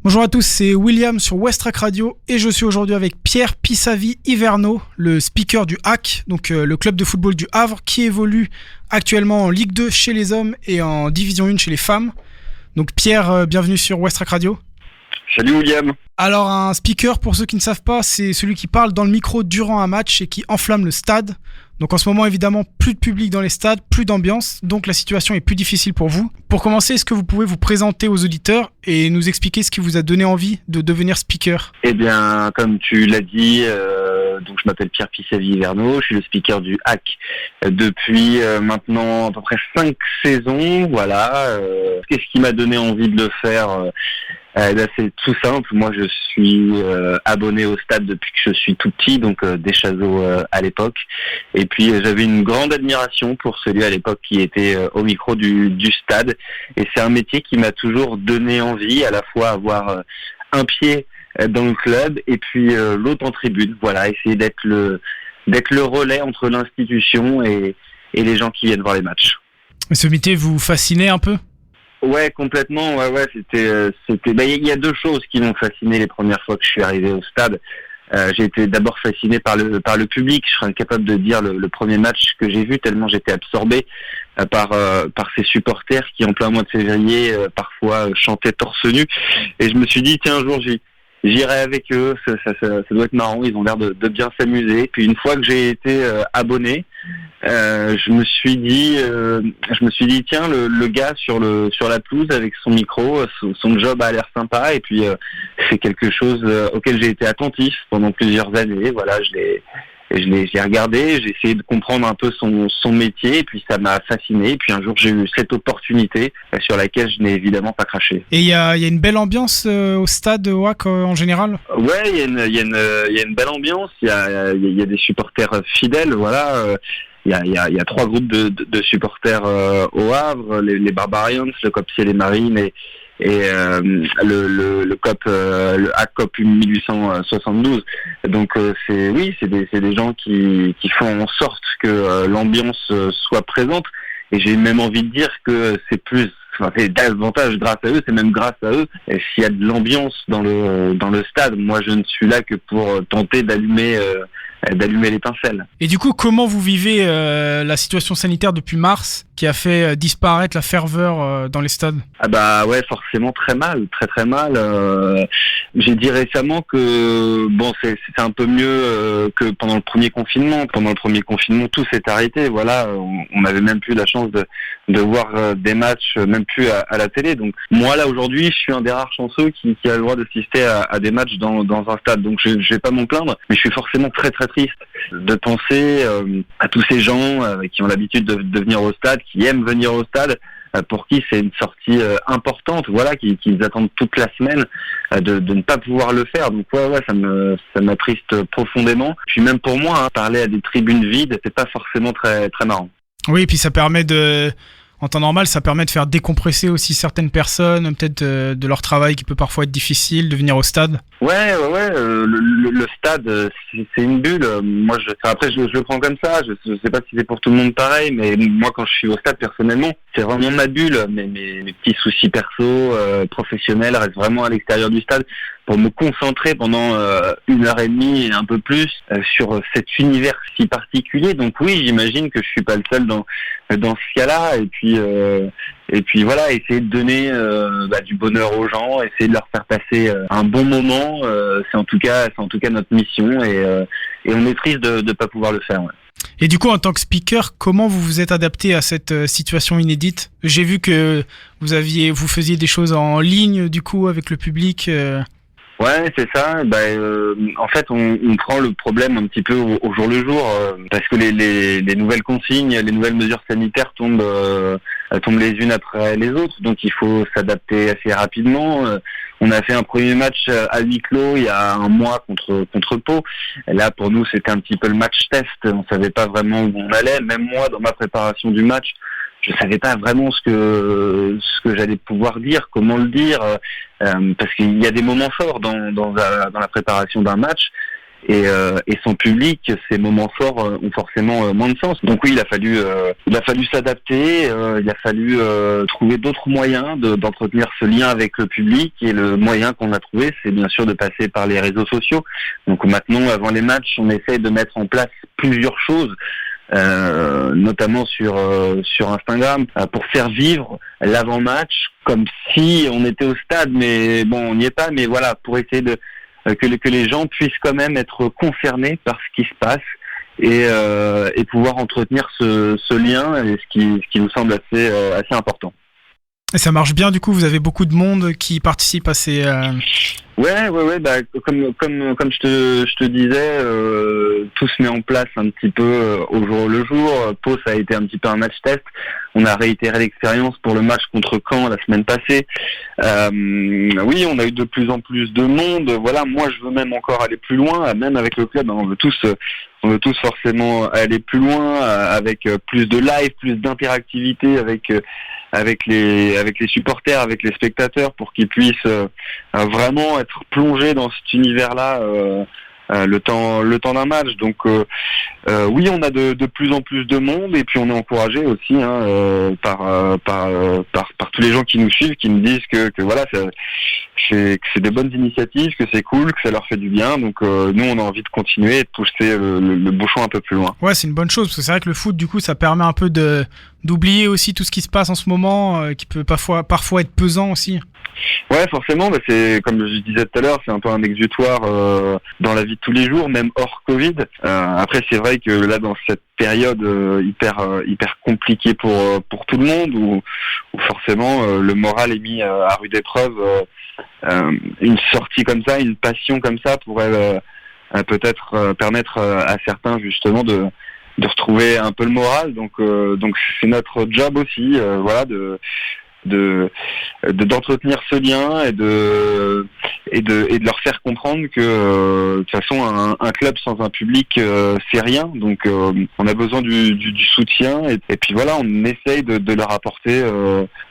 Bonjour à tous, c'est William sur Westrack Radio et je suis aujourd'hui avec Pierre Pissavi-Hiverneau, le speaker du HAC, donc le club de football du Havre qui évolue actuellement en Ligue 2 chez les hommes et en Division 1 chez les femmes. Donc Pierre, bienvenue sur Westrack Radio. Salut William. Alors un speaker, pour ceux qui ne savent pas, c'est celui qui parle dans le micro durant un match et qui enflamme le stade. Donc en ce moment, évidemment, plus de public dans les stades, plus d'ambiance, donc la situation est plus difficile pour vous. Pour commencer, est-ce que vous pouvez vous présenter aux auditeurs et nous expliquer ce qui vous a donné envie de devenir speaker ? Eh bien, comme tu l'as dit, donc je m'appelle Pierre Pissavi-Hiverneau, je suis le speaker du HAC depuis maintenant à peu près 5 saisons, voilà. Qu'est-ce qui m'a donné envie de le faire ? C'est tout simple, moi je suis abonné au stade depuis que je suis tout petit, donc des Chazeaux à l'époque. Et puis j'avais une grande admiration pour celui à l'époque qui était au micro du stade. Et c'est un métier qui m'a toujours donné envie, à la fois avoir un pied dans le club et puis l'autre en tribune. Voilà, essayer d'être le relais entre l'institution et les gens qui viennent voir les matchs. Ce métier vous fascinait un peu ? Ouais, complètement. Ouais, c'était. Il y a deux choses qui m'ont fasciné les premières fois que je suis arrivé au stade. J'ai été d'abord fasciné par le public. Je serais incapable de dire le premier match que j'ai vu tellement j'étais absorbé par ces supporters qui en plein mois de février parfois chantaient torse nu. Et je me suis dit tiens, un jour j'irai avec eux. Ça doit être marrant. Ils ont l'air de bien s'amuser. Puis une fois que j'ai été abonné. Je me suis dit tiens, le gars sur la pelouse avec son micro, son job a l'air sympa et puis c'est quelque chose auquel j'ai été attentif pendant plusieurs années. Voilà, je l'ai regardé, j'ai essayé de comprendre un peu son métier et puis ça m'a fasciné. Et puis un jour j'ai eu cette opportunité sur laquelle je n'ai évidemment pas craché. Et il y a une belle ambiance au stade au HAC en général ? Ouais, il y a une belle ambiance. Il y a des supporters fidèles. Voilà. Il y a 3 groupes de supporters au Havre, les Barbarians, le COP Ciel et Marine et le COP, le HAC COP 1872. Donc c'est des gens qui font en sorte que l'ambiance soit présente. Et j'ai même envie de dire que c'est davantage grâce à eux, c'est même grâce à eux. Et s'il y a de l'ambiance dans le stade, moi je ne suis là que pour tenter d'allumer l'étincelle. Et du coup, comment vous vivez la situation sanitaire depuis mars qui a fait disparaître la ferveur dans les stades ? Ah bah ouais, forcément très mal, très mal. J'ai dit récemment que bon, c'est un peu mieux que pendant le premier confinement. Pendant le premier confinement, tout s'est arrêté. Voilà, on n'avait même plus la chance de voir des matchs, même plus à la télé. Donc moi là aujourd'hui, je suis un des rares chanceux qui a le droit d'assister à des matchs dans un stade. Donc je vais pas m'en plaindre, mais je suis forcément très triste de penser à tous ces gens qui ont l'habitude de venir au stade, qui aiment venir au stade, pour qui c'est une sortie importante, voilà, qui attendent toute la semaine de ne pas pouvoir le faire. Donc ouais, ça m'attriste profondément. Puis même pour moi, parler à des tribunes vides, c'est pas forcément très très marrant. Oui, et puis ça permet en temps normal, ça permet de faire décompresser aussi certaines personnes, peut-être de leur travail qui peut parfois être difficile, de venir au stade. Ouais, le stade, c'est une bulle. Moi, après, je le prends comme ça. Je sais pas si c'est pour tout le monde pareil, mais moi, quand je suis au stade, personnellement, c'est vraiment ma bulle. Mes petits soucis perso, professionnels restent vraiment à l'extérieur du stade pour me concentrer pendant 1h30 et un peu plus sur cet univers si particulier. Donc oui, j'imagine que je suis pas le seul dans ce cas-là. Et puis voilà, essayer de donner du bonheur aux gens, essayer de leur faire passer un bon moment. C'est en tout cas notre mission et on est triste de pas pouvoir le faire. Ouais. Et du coup, en tant que speaker, comment vous vous êtes adapté à cette situation inédite ? J'ai vu que vous faisiez des choses en ligne du coup avec le public. Ouais, c'est ça. En fait, on prend le problème un petit peu au jour le jour parce que les nouvelles consignes, les nouvelles mesures sanitaires tombent les unes après les autres. Donc, il faut s'adapter assez rapidement. On a fait un premier match à huis clos il y a un mois contre Pau. Et là, pour nous, c'était un petit peu le match test. On savait pas vraiment où on allait. Même moi, dans ma préparation du match, je savais pas vraiment ce que j'allais pouvoir dire, comment le dire, parce qu'il y a des moments forts dans la préparation d'un match. et son public, ces moments forts ont forcément moins de sens. Donc oui, il a fallu s'adapter, il a fallu trouver d'autres moyens d'entretenir ce lien avec le public, et le moyen qu'on a trouvé, c'est bien sûr de passer par les réseaux sociaux. Donc maintenant, avant les matchs, on essaie de mettre en place plusieurs choses, notamment sur Instagram, pour faire vivre l'avant-match comme si on était au stade, mais bon, on n'y est pas, mais voilà, pour essayer que les gens puissent quand même être concernés par ce qui se passe, et pouvoir entretenir ce lien, et ce qui nous semble assez important. Et ça marche bien, du coup, vous avez beaucoup de monde qui participe à ces... Ouais, bah, comme je te disais, tout se met en place un petit peu au jour le jour. Pau, ça a été un petit peu un match test. On a réitéré l'expérience pour le match contre Caen la semaine passée. Oui, on a eu de plus en plus de monde. Voilà, moi, je veux même encore aller plus loin, même avec le club. On veut tous forcément aller plus loin, avec plus de live, plus d'interactivité avec les supporters, avec les spectateurs, pour qu'ils puissent vraiment être plongés dans cet univers-là le temps d'un match. Donc oui, on a de plus en plus de monde, et puis on est encouragé aussi par tous les gens qui nous suivent, qui nous disent que voilà, que c'est des bonnes initiatives, que c'est cool, que ça leur fait du bien. Donc nous, on a envie de continuer et de pousser le bouchon un peu plus loin. Ouais, c'est une bonne chose, parce que c'est vrai que le foot, du coup, ça permet un peu d'oublier aussi tout ce qui se passe en ce moment, qui peut parfois être pesant aussi. Ouais, forcément, bah c'est comme je disais tout à l'heure, c'est un peu un exutoire dans la vie de tous les jours, même hors Covid. Après, c'est vrai que là, dans cette période hyper compliquée pour tout le monde, où forcément le moral est mis à rude épreuve, une sortie comme ça, une passion comme ça pourrait peut-être permettre à certains justement de retrouver un peu le moral. Donc c'est notre job aussi, voilà, d'entretenir ce lien, et de leur faire comprendre que de toute façon un club sans un public c'est rien. Donc on a besoin du soutien, et puis voilà, on essaye de leur apporter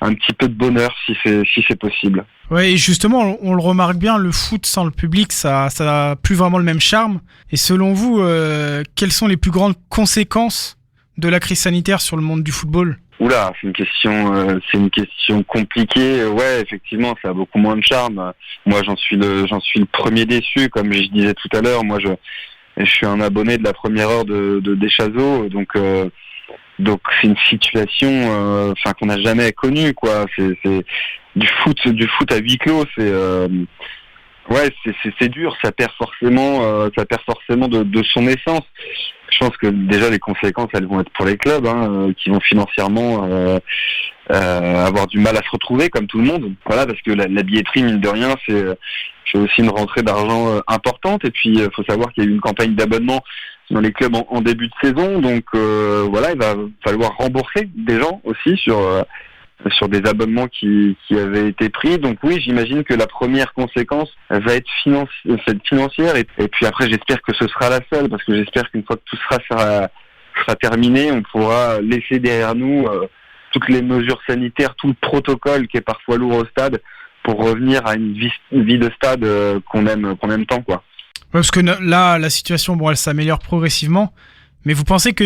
un petit peu de bonheur si c'est possible. Ouais, et justement, on le remarque bien, le foot sans le public, ça a plus vraiment le même charme. Et selon vous, quelles sont les plus grandes conséquences de la crise sanitaire sur le monde du football ? Oula, c'est une question compliquée. Ouais, effectivement, ça a beaucoup moins de charme. Moi, j'en suis le premier déçu, comme je disais tout à l'heure. Moi, je suis un abonné de la première heure de Deschazos, donc c'est une situation, qu'on n'a jamais connue, quoi. C'est du foot à huis clos. C'est dur. Ça perd forcément de son essence. Je pense que déjà les conséquences, elles vont être pour les clubs, qui vont financièrement avoir du mal à se retrouver, comme tout le monde. Voilà, parce que la billetterie, mine de rien, c'est aussi une rentrée d'argent importante. Et puis, faut savoir qu'il y a eu une campagne d'abonnement dans les clubs en début de saison. Donc voilà, il va falloir rembourser des gens aussi sur des abonnements qui avaient été pris. Donc oui, j'imagine que la première conséquence va être financière, et puis après, j'espère que ce sera la seule, parce que j'espère qu'une fois que tout sera terminé, on pourra laisser derrière nous toutes les mesures sanitaires, tout le protocole qui est parfois lourd au stade, pour revenir à une vie de stade qu'on aime tant, quoi. Ouais, parce que là, la situation, elle s'améliore progressivement, mais vous pensez que,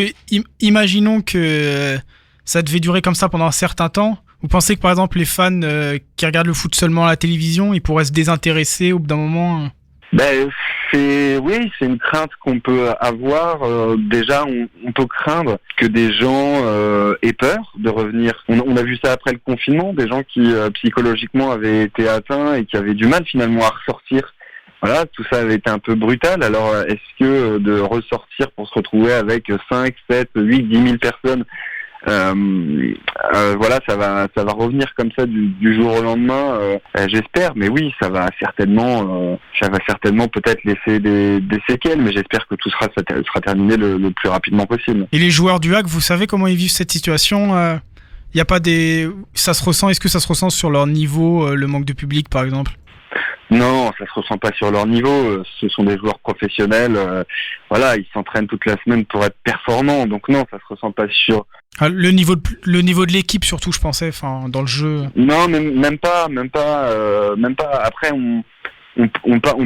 imaginons que ça devait durer comme ça pendant un certain temps, vous pensez que par exemple les fans qui regardent le foot seulement à la télévision, ils pourraient se désintéresser au bout d'un moment? C'est une crainte qu'on peut avoir. Déjà, on peut craindre que des gens aient peur de revenir. On a vu ça après le confinement, des gens qui psychologiquement avaient été atteints et qui avaient du mal finalement à ressortir. Voilà, tout ça avait été un peu brutal. Alors, est-ce que de ressortir pour se retrouver avec 5, 7, 8, 10 000 personnes, voilà, ça va revenir comme ça du jour au lendemain, j'espère. Mais oui, ça va certainement peut-être laisser des séquelles, mais j'espère que tout sera terminé le plus rapidement possible. Et les joueurs du HAC, vous savez comment ils vivent cette situation? Il y a pas ça se ressent? Est-ce que ça se ressent sur leur niveau, le manque de public, par exemple? Non, ça se ressent pas sur leur niveau. Ce sont des joueurs professionnels. Voilà, ils s'entraînent toute la semaine pour être performants. Donc non, ça se ressent pas sur... Le niveau de l'équipe surtout, je pensais, dans le jeu. Non, même pas. Après, on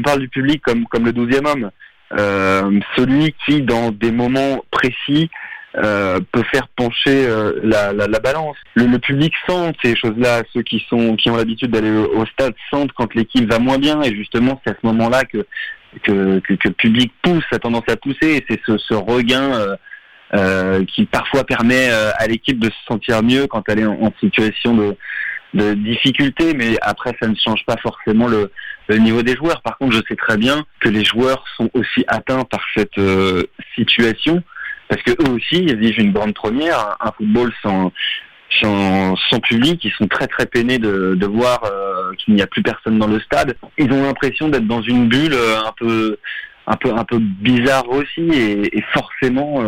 parle du public comme le 12e homme. celui qui, dans des moments précis, peut faire pencher la balance. Le public sent ces choses-là. Ceux qui ont l'habitude d'aller au stade sentent quand l'équipe va moins bien, et justement c'est à ce moment-là que le public a tendance à pousser, et c'est ce regain qui parfois permet à l'équipe de se sentir mieux quand elle est en situation de difficulté, mais après ça ne change pas forcément le niveau des joueurs. Par contre, je sais très bien que les joueurs sont aussi atteints par cette situation, parce que eux aussi ils vivent une grande première, un football sans public. Ils sont très très peinés de voir qu'il n'y a plus personne dans le stade. Ils ont l'impression d'être dans une bulle un peu bizarre aussi, et forcément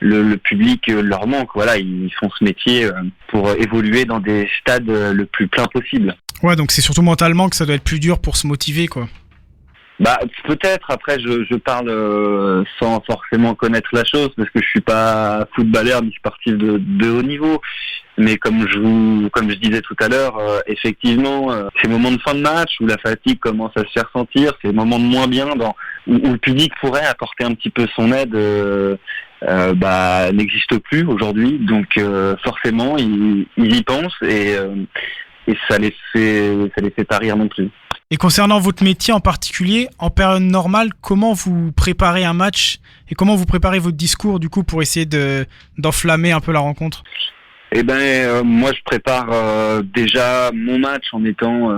le public leur manque. Voilà, ils font ce métier pour évoluer dans des stades le plus plein possible. Ouais, donc c'est surtout mentalement que ça doit être plus dur pour se motiver, quoi. Bah peut-être. Après, je parle sans forcément connaître la chose, parce que je suis pas footballeur ni sportif de haut niveau. Mais comme je disais tout à l'heure, effectivement, ces moments de fin de match où la fatigue commence à se faire sentir, ces moments de moins bien où le public pourrait apporter un petit peu son aide, n'existe plus aujourd'hui. Donc forcément, ils y pensent, et ça les fait pas rire non plus. Et concernant votre métier en particulier, en période normale, comment vous préparez un match et comment vous préparez votre discours du coup pour essayer d'enflammer un peu la rencontre? Moi je prépare déjà mon match en étant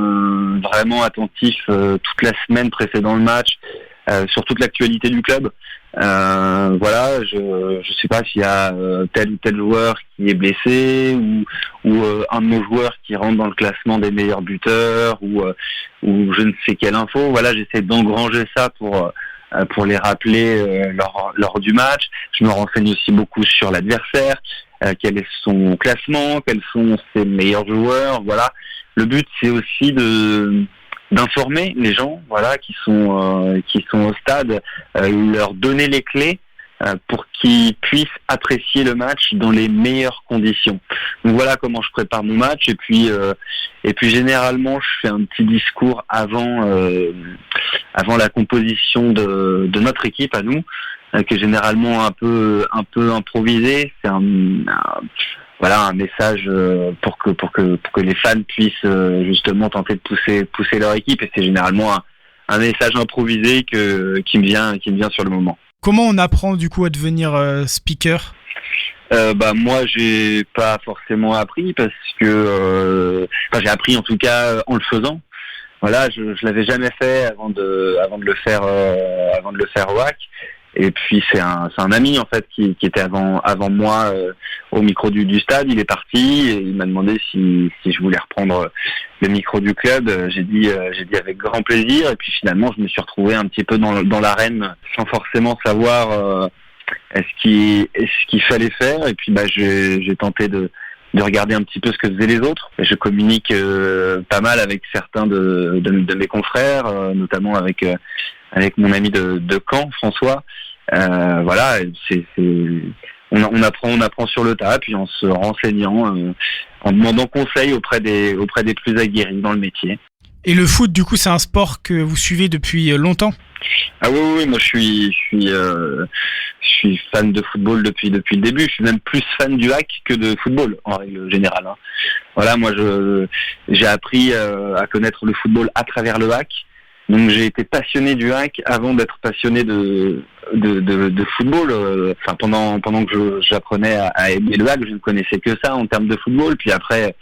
vraiment attentif toute la semaine précédant le match sur toute l'actualité du club. Voilà, je sais pas s'il y a tel ou tel joueur qui est blessé, ou un de nos joueurs qui rentre dans le classement des meilleurs buteurs, ou je ne sais quelle info. Voilà, j'essaie d'engranger ça pour les rappeler lors du match. Je me renseigne aussi beaucoup sur l'adversaire, quel est son classement, quels sont ses meilleurs joueurs. Voilà, le but c'est aussi d'informer les gens, voilà, qui sont au stade, leur donner les clés pour qu'ils puissent apprécier le match dans les meilleures conditions. Donc voilà comment je prépare mon match, et puis généralement je fais un petit discours avant la composition de notre équipe à nous, qui est généralement un peu improvisé. C'est un message pour que les fans puissent justement tenter de pousser leur équipe, et c'est généralement un message improvisé qui me vient sur le moment. Comment on apprend du coup à devenir speaker? Moi j'ai pas forcément appris, parce que j'ai appris en tout cas en le faisant. Voilà, je l'avais jamais fait avant de le faire au HAC. Et puis c'est un ami en fait qui était avant moi au micro du stade. Il est parti et il m'a demandé si je voulais reprendre le micro du club. J'ai dit avec grand plaisir. Et puis finalement je me suis retrouvé un petit peu dans l'arène sans forcément savoir ce qu'il fallait faire. Et puis j'ai tenté de regarder un petit peu ce que faisaient les autres. Je communique pas mal avec certains de mes confrères, notamment avec mon ami de Caen, François. Voilà, on apprend sur le tas, puis en se renseignant, en demandant conseil auprès des plus aguerris dans le métier. Et le foot, du coup, c'est un sport que vous suivez depuis longtemps? Ah oui, moi je suis fan de football depuis le début. Je suis même plus fan du HAC que de football en règle générale. Voilà, moi j'ai appris à connaître le football à travers le HAC. Donc j'ai été passionné du HAC avant d'être passionné de football. Pendant que j'apprenais à aimer le HAC, je ne connaissais que ça en termes de football. Puis après,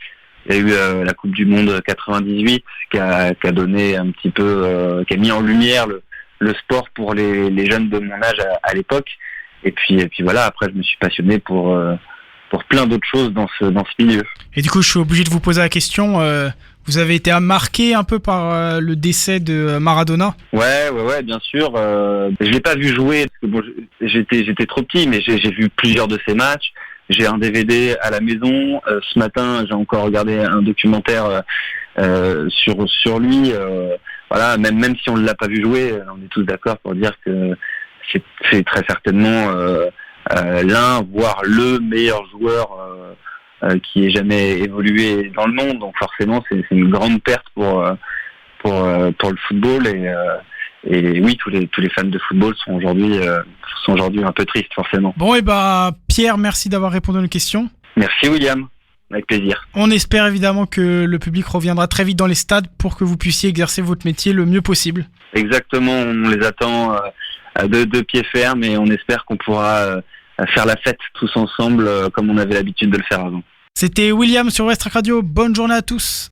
il y a eu la Coupe du Monde 98 qui a donné un petit peu, qui a mis en lumière le sport pour les jeunes de mon âge à l'époque. Et puis voilà, après je me suis passionné pour plein d'autres choses dans ce milieu. Et du coup, je suis obligé de vous poser la question. Vous avez été marqué un peu par le décès de Maradona? Ouais, bien sûr. Je l'ai pas vu jouer parce que j'étais trop petit, mais j'ai vu plusieurs de ses matchs. J'ai un DVD à la maison. Ce matin, j'ai encore regardé un documentaire sur lui. Voilà, même si on ne l'a pas vu jouer, on est tous d'accord pour dire que c'est très certainement l'un, voire le meilleur joueur qui ait jamais évolué dans le monde. Donc forcément, c'est une grande perte pour le football, Et oui, tous les fans de football sont aujourd'hui un peu tristes, forcément. Bon, Pierre, merci d'avoir répondu à nos questions. Merci William, avec plaisir. On espère évidemment que le public reviendra très vite dans les stades pour que vous puissiez exercer votre métier le mieux possible. Exactement, on les attend de pied ferme et on espère qu'on pourra faire la fête tous ensemble comme on avait l'habitude de le faire avant. C'était William sur West Track Radio. Bonne journée à tous.